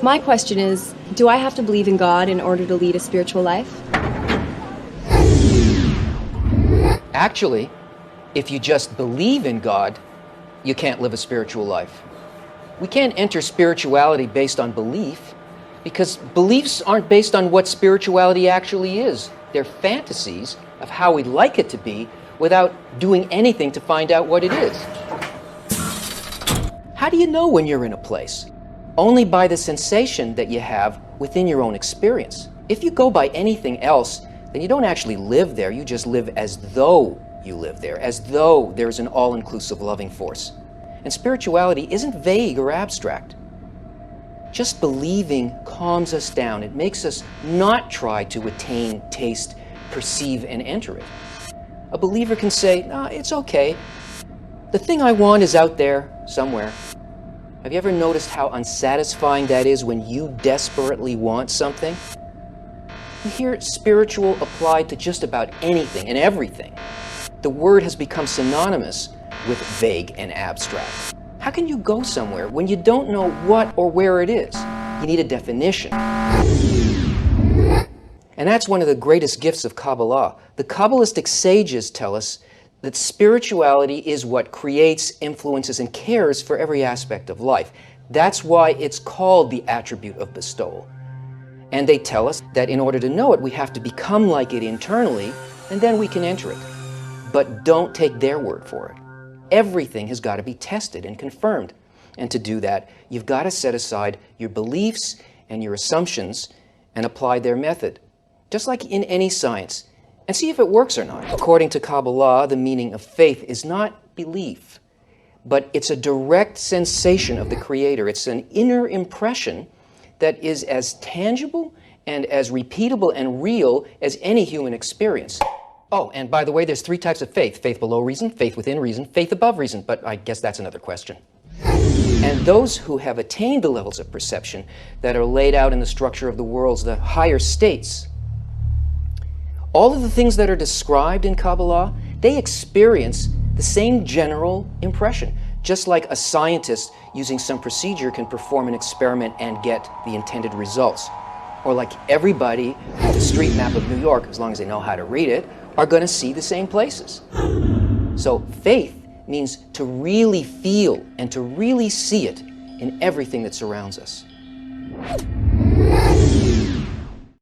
My question is, do I have to believe in God in order to lead a spiritual life? Actually, if you just believe in God, you can't live a spiritual life. We can't enter spirituality based on belief, because beliefs aren't based on what spirituality actually is. They're fantasies of how we'd like it to be without doing anything to find out what it is. How do you know when you're in a place? Only by the sensation that you have within your own experience. If you go by anything else, then you don't actually live there, you just live as though you live there, as though there's an all-inclusive loving force. And spirituality isn't vague or abstract. Just believing calms us down. It makes us not try to attain, taste, perceive, and enter it. A believer can say, "No, it's okay. The thing I want is out there somewhere." Have you ever noticed how unsatisfying that is when you desperately want something? You hear spiritual applied to just about anything and everything. The word has become synonymous with vague and abstract. How can you go somewhere when you don't know what or where it is? You need a definition. And that's one of the greatest gifts of Kabbalah. The Kabbalistic sages tell us that spirituality is what creates, influences, and cares for every aspect of life. That's why it's called the attribute of bestowal. And they tell us that in order to know it, we have to become like it internally, and then we can enter it. But don't take their word for it. Everything has got to be tested and confirmed. And to do that, you've got to set aside your beliefs and your assumptions and apply their method, just like in any science, and see if it works or not. According to Kabbalah, the meaning of faith is not belief, but it's a direct sensation of the Creator. It's an inner impression that is as tangible and as repeatable and real as any human experience. Oh, and by the way, there's 3 types of faith: faith below reason, faith within reason, faith above reason, but I guess that's another question. And those who have attained the levels of perception that are laid out in the structure of the worlds, the higher states, all of the things that are described in Kabbalah, they experience the same general impression. Just like a scientist using some procedure can perform an experiment and get the intended results. Or like everybody with a street map of New York, as long as they know how to read it, are going to see the same places. So faith means to really feel and to really see it in everything that surrounds us.